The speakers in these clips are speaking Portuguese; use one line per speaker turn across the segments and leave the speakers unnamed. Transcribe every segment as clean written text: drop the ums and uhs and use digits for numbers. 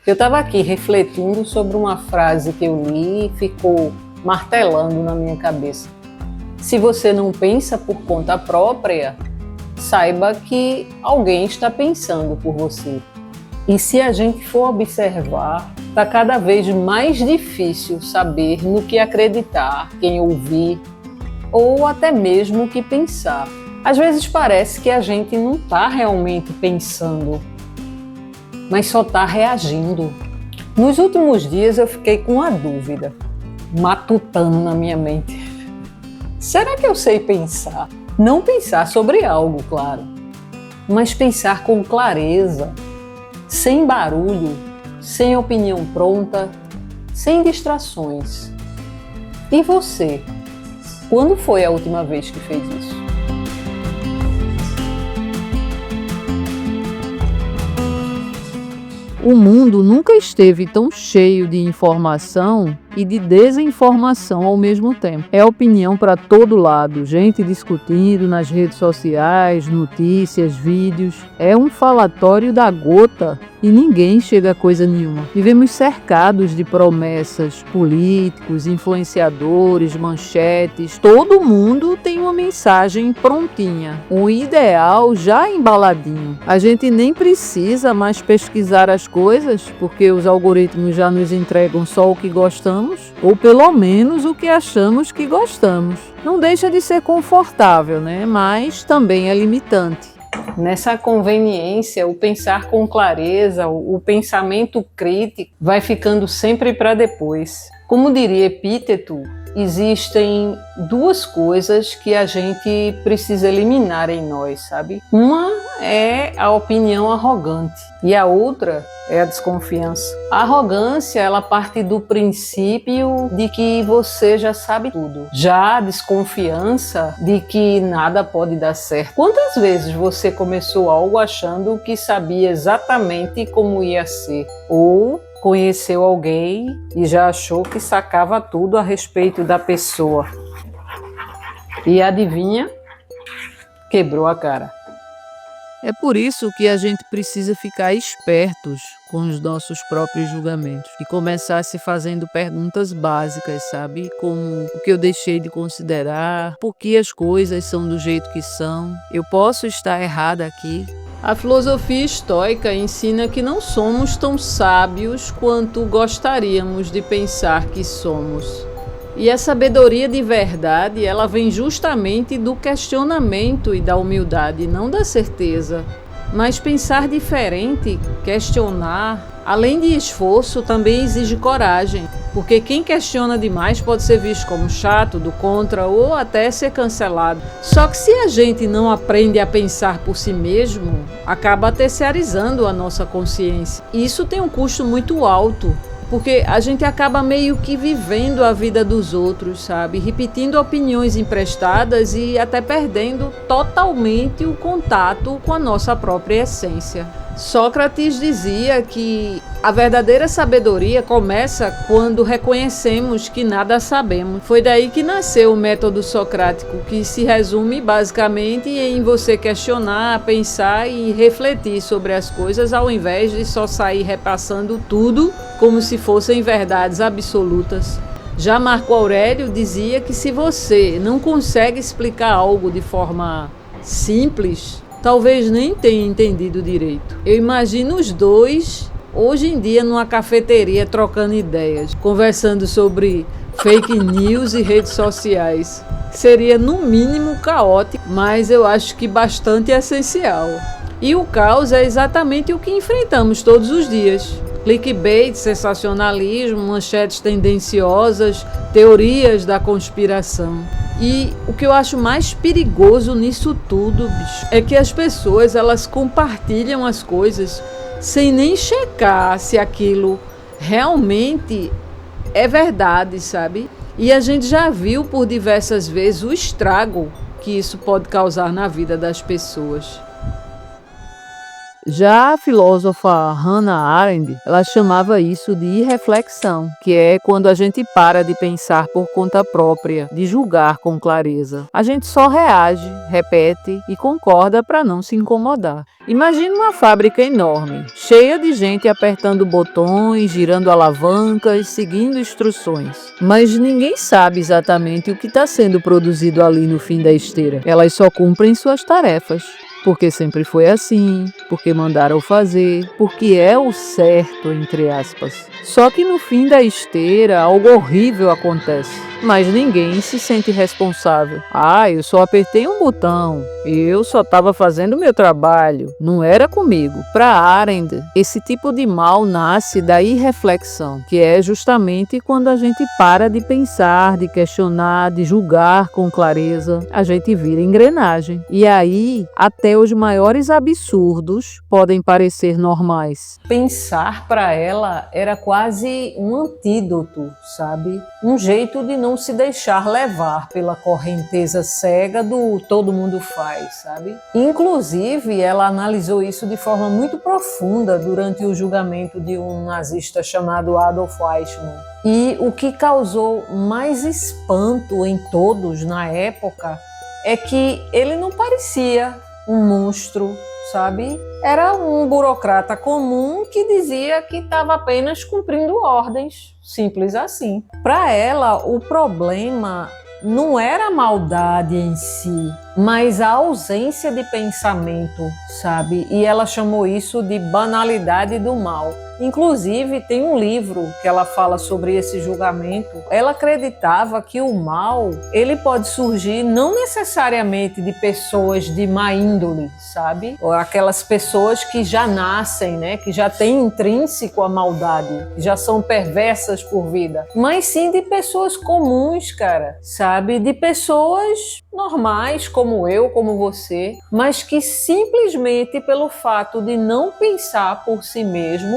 Eu estava aqui refletindo sobre uma frase que eu li e ficou martelando na minha cabeça. Se você não pensa por conta própria, saiba que alguém está pensando por você. E se a gente for observar, está cada vez mais difícil saber no que acreditar, quem ouvir, ou até mesmo o que pensar. Às vezes parece que a gente não está realmente pensando, mas só está reagindo. Nos últimos dias eu fiquei com uma dúvida, matutando na minha mente. Será que eu sei pensar? Não pensar sobre algo, claro, mas pensar com clareza, sem barulho, sem opinião pronta, sem distrações. E você? Quando foi a última vez que fez isso?
O mundo nunca esteve tão cheio de informação e de desinformação ao mesmo tempo. É opinião para todo lado, gente discutindo nas redes sociais, notícias, vídeos. É um falatório da gota e ninguém chega a coisa nenhuma. Vivemos cercados de promessas, políticos, influenciadores, manchetes. Todo mundo tem uma mensagem prontinha, um ideal já embaladinho. A gente nem precisa mais pesquisar as coisas, porque os algoritmos já nos entregam só o que gostamos, ou pelo menos o que achamos que gostamos. Não deixa de ser confortável, né? Mas também é limitante.
Nessa conveniência, o pensar com clareza, o pensamento crítico vai ficando sempre para depois. Como diria Epíteto, existem duas coisas que a gente precisa eliminar em nós, sabe? Uma é a opinião arrogante e a outra é a desconfiança. A arrogância, ela parte do princípio de que você já sabe tudo. Já a desconfiança de que nada pode dar certo. Quantas vezes você começou algo achando que sabia exatamente como ia ser? Ou conheceu alguém e já achou que sacava tudo a respeito da pessoa. E adivinha? Quebrou a cara.
É por isso que a gente precisa ficar espertos com os nossos próprios julgamentos e começar se fazendo perguntas básicas, sabe? Como o que eu deixei de considerar, por que as coisas são do jeito que são, eu posso estar errada aqui.
A filosofia estoica ensina que não somos tão sábios quanto gostaríamos de pensar que somos. E a sabedoria de verdade, ela vem justamente do questionamento e da humildade, não da certeza. Mas pensar diferente, questionar, além de esforço, também exige coragem. Porque quem questiona demais pode ser visto como chato, do contra ou até ser cancelado. Só que se a gente não aprende a pensar por si mesmo, acaba terciarizando a nossa consciência. E isso tem um custo muito alto. Porque a gente acaba meio que vivendo a vida dos outros, sabe? Repetindo opiniões emprestadas e até perdendo totalmente o contato com a nossa própria essência. Sócrates dizia que a verdadeira sabedoria começa quando reconhecemos que nada sabemos. Foi daí que nasceu o método socrático, que se resume basicamente em você questionar, pensar e refletir sobre as coisas, ao invés de só sair repassando tudo como se fossem verdades absolutas. Já Marco Aurélio dizia que se você não consegue explicar algo de forma simples, talvez nem tenha entendido direito. Eu imagino os dois hoje em dia numa cafeteria trocando ideias, conversando sobre fake news e redes sociais. Seria no mínimo caótico, mas eu acho que bastante essencial. E o caos é exatamente o que enfrentamos todos os dias. Clickbait, sensacionalismo, manchetes tendenciosas, teorias da conspiração. E o que eu acho mais perigoso nisso tudo, bicho, é que as pessoas, elas compartilham as coisas sem nem checar se aquilo realmente é verdade, sabe? E a gente já viu por diversas vezes o estrago que isso pode causar na vida das pessoas.
Já a filósofa Hannah Arendt, ela chamava isso de irreflexão, que é quando a gente para de pensar por conta própria, de julgar com clareza. A gente só reage, repete e concorda para não se incomodar. Imagine uma fábrica enorme, cheia de gente apertando botões, girando alavancas, seguindo instruções. Mas ninguém sabe exatamente o que está sendo produzido ali no fim da esteira. Elas só cumprem suas tarefas. Porque sempre foi assim, porque mandaram fazer, porque é o certo, entre aspas. Só que no fim da esteira, algo horrível acontece. Mas ninguém se sente responsável. Eu só apertei um botão. Eu só estava fazendo o meu trabalho. Não era comigo. Para Arendt, esse tipo de mal nasce da irreflexão, que é justamente quando a gente para de pensar, de questionar, de julgar com clareza. A gente vira engrenagem. E aí, até os maiores absurdos podem parecer normais.
Pensar para ela era quase um antídoto, sabe? Um jeito de não se deixar levar pela correnteza cega do todo mundo faz, sabe? Inclusive, ela analisou isso de forma muito profunda durante o julgamento de um nazista chamado Adolf Eichmann. E o que causou mais espanto em todos na época é que ele não parecia um monstro, sabe? Era um burocrata comum que dizia que estava apenas cumprindo ordens, simples assim. Para ela, o problema não era a maldade em si, mas a ausência de pensamento, sabe? E ela chamou isso de banalidade do mal. Inclusive, tem um livro que ela fala sobre esse julgamento. Ela acreditava que o mal, ele pode surgir não necessariamente de pessoas de má índole, sabe? Ou aquelas pessoas que já nascem, né? Que já têm intrínseco a maldade, que já são perversas por vida. Mas sim de pessoas comuns, cara, sabe? De pessoas normais, como eu, como você, mas que simplesmente pelo fato de não pensar por si mesmo,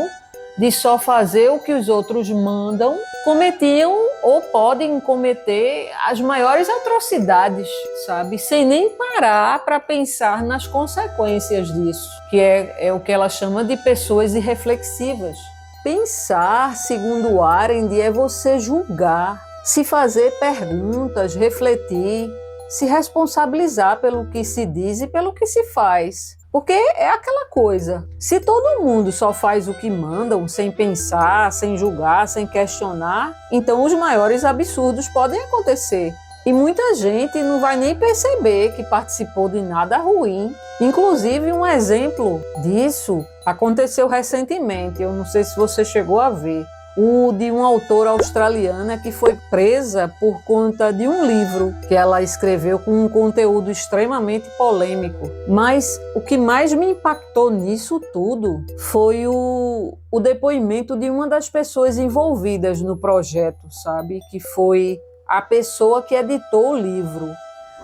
de só fazer o que os outros mandam, cometiam ou podem cometer as maiores atrocidades, sabe? Sem nem parar para pensar nas consequências disso, que é o que ela chama de pessoas irreflexivas. Pensar, segundo Arendt, é você julgar, se fazer perguntas, refletir, se responsabilizar pelo que se diz e pelo que se faz. Porque é aquela coisa, se todo mundo só faz o que mandam, sem pensar, sem julgar, sem questionar, então os maiores absurdos podem acontecer. E muita gente não vai nem perceber que participou de nada ruim. Inclusive, um exemplo disso aconteceu recentemente, eu não sei se você chegou a ver. O de uma autora australiana que foi presa por conta de um livro que ela escreveu com um conteúdo extremamente polêmico. Mas o que mais me impactou nisso tudo foi o depoimento de uma das pessoas envolvidas no projeto, sabe? Que foi a pessoa que editou o livro.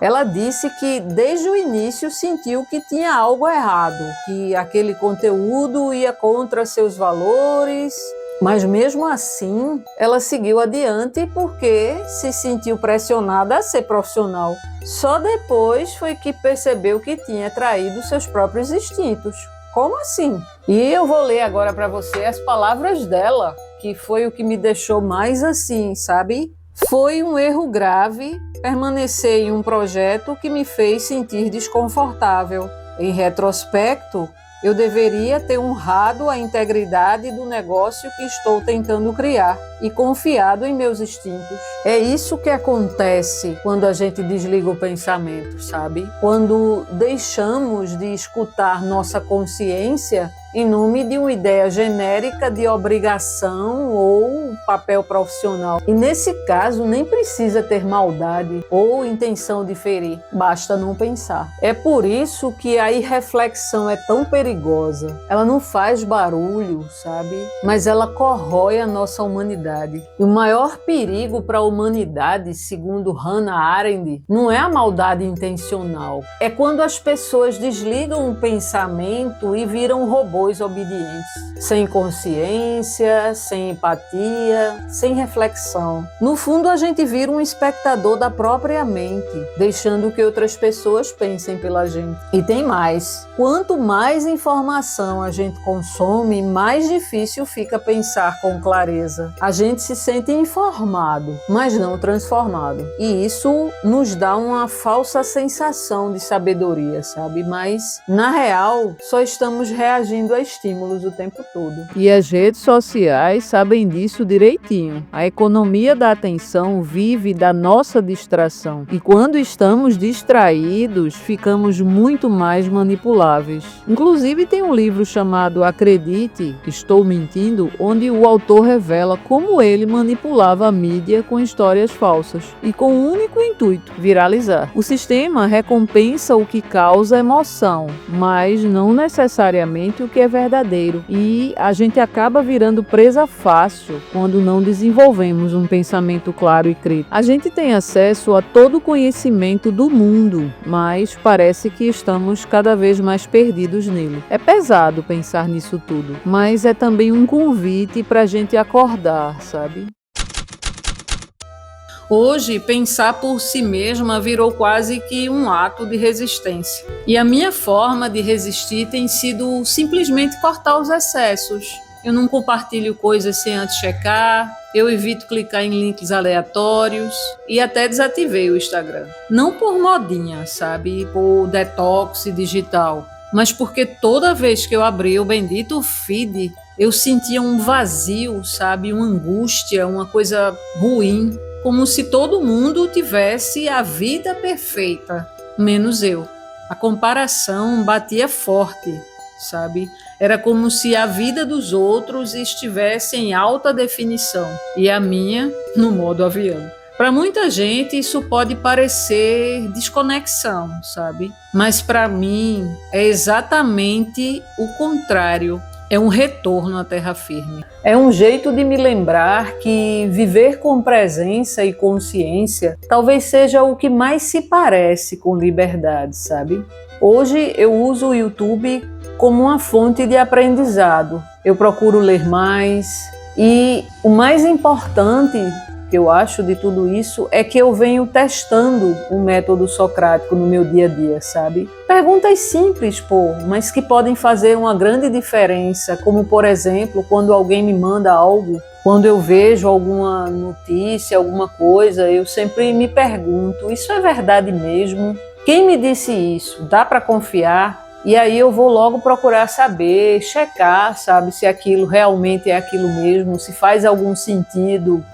Ela disse que desde o início sentiu que tinha algo errado, que aquele conteúdo ia contra seus valores. Mas mesmo assim, ela seguiu adiante porque se sentiu pressionada a ser profissional. Só depois foi que percebeu que tinha traído seus próprios instintos. Como assim? E eu vou ler agora para você as palavras dela, que foi o que me deixou mais assim, sabe? Foi um erro grave permanecer em um projeto que me fez sentir desconfortável. Em retrospecto, eu deveria ter honrado a integridade do negócio que estou tentando criar e confiado em meus instintos. É isso que acontece quando a gente desliga o pensamento, sabe? Quando deixamos de escutar nossa consciência em nome de uma ideia genérica de obrigação ou papel profissional. E nesse caso, nem precisa ter maldade ou intenção de ferir, basta não pensar. É por isso que a irreflexão é tão perigosa. Ela não faz barulho, sabe? Mas ela corrói a nossa humanidade. E o maior perigo para a humanidade, segundo Hannah Arendt, não é a maldade intencional. É quando as pessoas desligam o pensamento e viram robôs robôs obedientes, sem consciência, sem empatia, sem reflexão. No fundo, a gente vira um espectador da própria mente, deixando que outras pessoas pensem pela gente. E tem mais. Quanto mais informação a gente consome, mais difícil fica pensar com clareza. A gente se sente informado, mas não transformado. E isso nos dá uma falsa sensação de sabedoria, sabe? Mas, na real, só estamos reagindo a estímulos o tempo todo.
E as redes sociais sabem disso direitinho. A economia da atenção vive da nossa distração. E quando estamos distraídos, ficamos muito mais manipuláveis. Inclusive, tem um livro chamado Acredite, Estou Mentindo, onde o autor revela como ele manipulava a mídia com histórias falsas e com o único intuito, viralizar. O sistema recompensa o que causa emoção, mas não necessariamente o que é verdadeiro. E a gente acaba virando presa fácil quando não desenvolvemos um pensamento claro e crítico. A gente tem acesso a todo o conhecimento do mundo, mas parece que estamos cada vez mais perdidos nele. É pesado pensar nisso tudo, mas é também um convite para a gente acordar, sabe?
Hoje, pensar por si mesma virou quase que um ato de resistência. E a minha forma de resistir tem sido simplesmente cortar os excessos. Eu não compartilho coisas sem antes checar, eu evito clicar em links aleatórios e até desativei o Instagram. Não por modinha, sabe? Por detox digital, mas porque toda vez que eu abri o bendito feed, eu sentia um vazio, sabe? Uma angústia, uma coisa ruim. Como se todo mundo tivesse a vida perfeita, menos eu. A comparação batia forte, sabe? Era como se a vida dos outros estivesse em alta definição e a minha no modo avião. Para muita gente isso pode parecer desconexão, sabe? Mas para mim é exatamente o contrário. É um retorno à terra firme. É um jeito de me lembrar que viver com presença e consciência talvez seja o que mais se parece com liberdade, sabe? Hoje eu uso o YouTube como uma fonte de aprendizado. Eu procuro ler mais e o mais importante que eu acho de tudo isso é que eu venho testando o método socrático no meu dia a dia, sabe? Perguntas simples, mas que podem fazer uma grande diferença, como por exemplo, quando alguém me manda algo, quando eu vejo alguma notícia, alguma coisa, eu sempre me pergunto, isso é verdade mesmo? Quem me disse isso? Dá para confiar? E aí eu vou logo procurar saber, checar, sabe, se aquilo realmente é aquilo mesmo, se faz algum sentido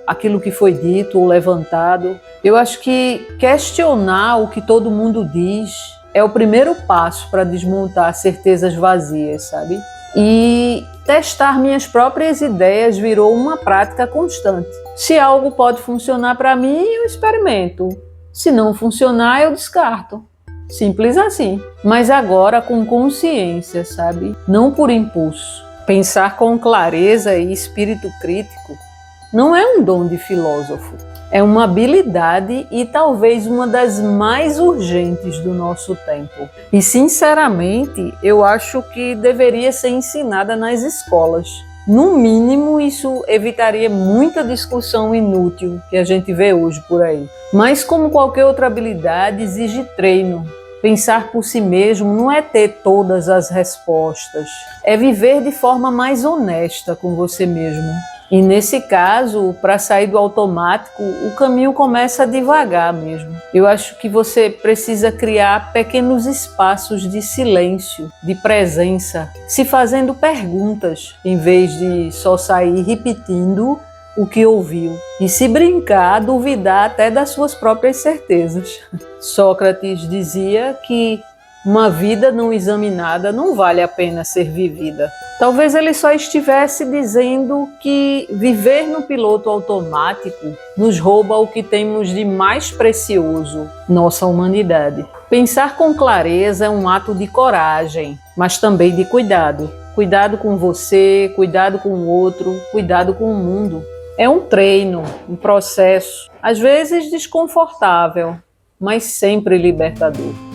aquilo que foi dito ou levantado. Eu acho que questionar o que todo mundo diz é o primeiro passo para desmontar certezas vazias, sabe? E testar minhas próprias ideias virou uma prática constante. Se algo pode funcionar para mim, eu experimento. Se não funcionar, eu descarto. Simples assim. Mas agora com consciência, sabe? Não por impulso. Pensar com clareza e espírito crítico não é um dom de filósofo, é uma habilidade e talvez uma das mais urgentes do nosso tempo. E sinceramente, eu acho que deveria ser ensinada nas escolas. No mínimo, isso evitaria muita discussão inútil que a gente vê hoje por aí. Mas como qualquer outra habilidade, exige treino. Pensar por si mesmo não é ter todas as respostas, é viver de forma mais honesta com você mesmo. E nesse caso, para sair do automático, o caminho começa devagar mesmo. Eu acho que você precisa criar pequenos espaços de silêncio, de presença, se fazendo perguntas, em vez de só sair repetindo o que ouviu. E se brincar, duvidar até das suas próprias certezas. Sócrates dizia que uma vida não examinada não vale a pena ser vivida. Talvez ele só estivesse dizendo que viver no piloto automático nos rouba o que temos de mais precioso, nossa humanidade. Pensar com clareza é um ato de coragem, mas também de cuidado. Cuidado com você, cuidado com o outro, cuidado com o mundo. É um treino, um processo, às vezes desconfortável, mas sempre libertador.